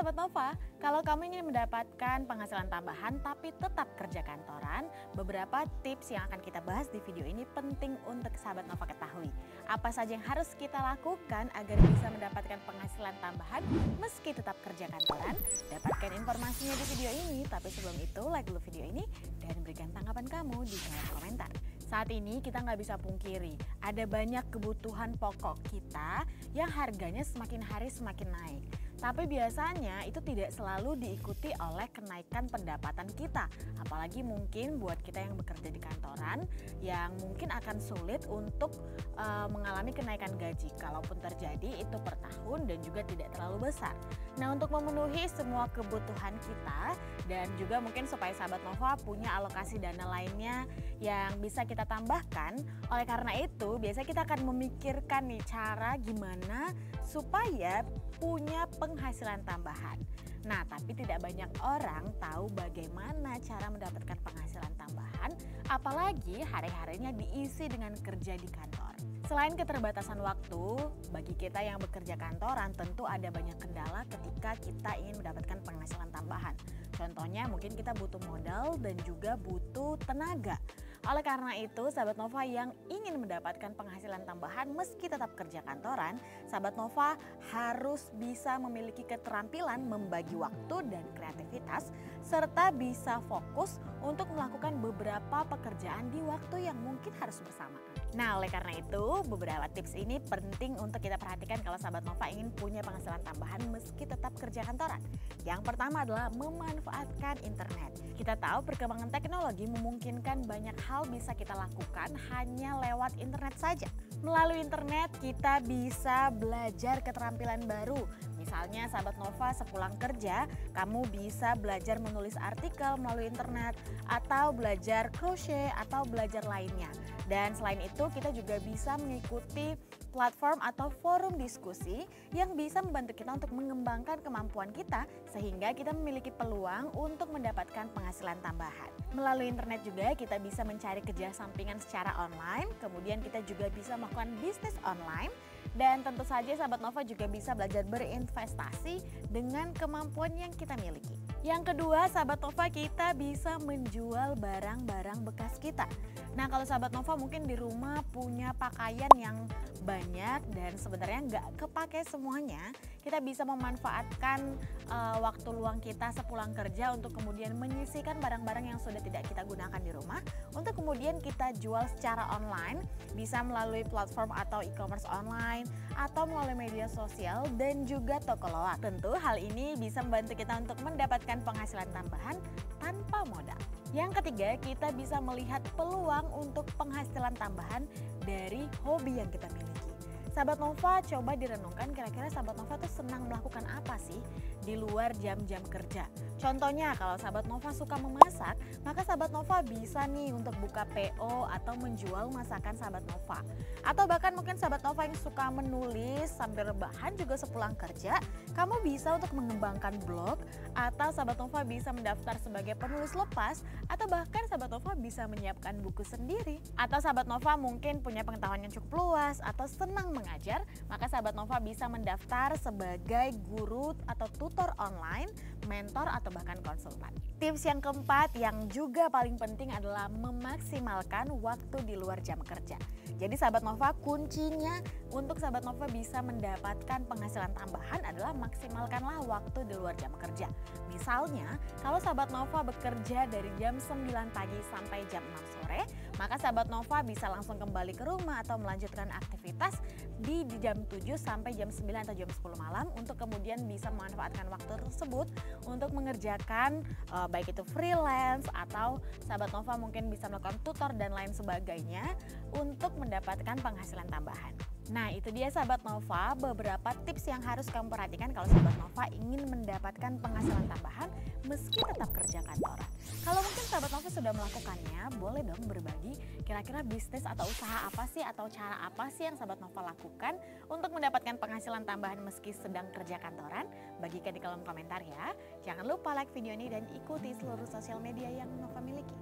Sahabat Nova, kalau kamu ingin mendapatkan penghasilan tambahan tapi tetap kerja kantoran, beberapa tips yang akan kita bahas di video ini penting untuk Sahabat Nova ketahui. Apa saja yang harus kita lakukan agar bisa mendapatkan penghasilan tambahan meski tetap kerja kantoran? Dapatkan informasinya di video ini, tapi sebelum itu like dulu video ini dan berikan tanggapan kamu di kolom komentar. Saat ini kita nggak bisa pungkiri, ada banyak kebutuhan pokok kita yang harganya semakin hari semakin naik. Tapi biasanya itu tidak selalu diikuti oleh kenaikan pendapatan kita. Apalagi mungkin buat kita yang bekerja di kantoran yang mungkin akan sulit untuk mengalami kenaikan gaji. Kalaupun terjadi itu per tahun dan juga tidak terlalu besar. Nah, untuk memenuhi semua kebutuhan kita dan juga mungkin supaya Sahabat Nova punya alokasi dana lainnya yang bisa kita tambahkan. Oleh karena itu biasanya kita akan memikirkan nih cara gimana supaya punya penghasilan tambahan. Nah, tapi tidak banyak orang tahu bagaimana cara mendapatkan penghasilan tambahan, apalagi hari-harinya diisi dengan kerja di kantor. Selain keterbatasan waktu, bagi kita yang bekerja kantoran tentu ada banyak kendala ketika kita ingin mendapatkan penghasilan tambahan. Contohnya mungkin kita butuh modal dan juga butuh tenaga. Oleh karena itu, Sahabat Nova yang ingin mendapatkan penghasilan tambahan meski tetap kerja kantoran, Sahabat Nova harus bisa memiliki keterampilan membagi waktu dan kreativitas, serta bisa fokus untuk melakukan beberapa pekerjaan di waktu yang mungkin harus bersamaan. Nah, oleh karena itu, beberapa tips ini penting untuk kita perhatikan kalau Sahabat Nova ingin punya penghasilan tambahan meski tetap kerja kantoran. Yang pertama adalah memanfaatkan internet. Kita tahu perkembangan teknologi memungkinkan banyak hal bisa kita lakukan hanya lewat internet saja. Melalui internet kita bisa belajar keterampilan baru. Misalnya Sahabat Nova sepulang kerja, kamu bisa belajar menulis artikel melalui internet atau belajar crochet atau belajar lainnya. Dan selain itu kita juga bisa mengikuti platform atau forum diskusi yang bisa membantu kita untuk mengembangkan kemampuan kita sehingga kita memiliki peluang untuk mendapatkan penghasilan tambahan. Melalui internet juga kita bisa mencari kerja sampingan secara online, kemudian kita juga bisa melakukan bisnis online. Dan tentu saja Sahabat Nova juga bisa belajar berinvestasi dengan kemampuan yang kita miliki. Yang kedua, Sahabat Nova kita bisa menjual barang-barang bekas kita. Nah, kalau Sahabat Nova mungkin di rumah punya pakaian yang banyak dan sebenarnya nggak kepake semuanya, kita bisa memanfaatkan waktu luang kita sepulang kerja untuk kemudian menyisihkan barang-barang yang sudah tidak kita gunakan di rumah untuk kemudian kita jual secara online, bisa melalui platform atau e-commerce online atau melalui media sosial dan juga toko loak. Tentu hal ini bisa membantu kita untuk mendapatkan penghasilan tambahan tanpa modal. Yang ketiga, kita bisa melihat peluang untuk penghasilan tambahan dari hobi yang kita miliki. Sahabat Nova coba direnungkan kira-kira Sahabat Nova tuh senang melakukan apa sih di luar jam-jam kerja. Contohnya kalau Sahabat Nova suka memasak, maka Sahabat Nova bisa nih untuk buka PO atau menjual masakan Sahabat Nova. Atau bahkan mungkin Sahabat Nova yang suka menulis sambil rebahan juga sepulang kerja, kamu bisa untuk mengembangkan blog atau Sahabat Nova bisa mendaftar sebagai penulis lepas atau bahkan Sahabat Nova bisa menyiapkan buku sendiri. Atau Sahabat Nova mungkin punya pengetahuan yang cukup luas atau senang mengajar, maka Sahabat Nova bisa mendaftar sebagai guru atau tutor online, mentor atau bahkan konsultan. Tips yang keempat yang juga paling penting adalah memaksimalkan waktu di luar jam kerja. Jadi Sahabat Nova kuncinya untuk Sahabat Nova bisa mendapatkan penghasilan tambahan adalah maksimalkanlah waktu di luar jam kerja. Misalnya kalau Sahabat Nova bekerja dari jam 9 pagi sampai jam 6 sore, maka Sahabat Nova bisa langsung kembali ke rumah atau melanjutkan aktivitas di jam 7 sampai jam 9 atau jam 10 malam untuk kemudian bisa memanfaatkan waktu tersebut untuk mengerjakan baik itu freelance atau Sahabat Nova mungkin bisa melakukan tutor dan lain sebagainya untuk mendapatkan penghasilan tambahan. Nah, itu dia Sahabat Nova beberapa tips yang harus kamu perhatikan kalau Sahabat Nova ingin mendapatkan penghasilan tambahan meski tetap kerja kantoran. Kalau mungkin Sahabat Nova sudah melakukannya, boleh dong berbagi kira-kira bisnis atau usaha apa sih atau cara apa sih yang Sahabat Nova lakukan untuk mendapatkan penghasilan tambahan meski sedang kerja kantoran? Bagikan di kolom komentar ya. Jangan lupa like video ini dan ikuti seluruh sosial media yang Nova miliki.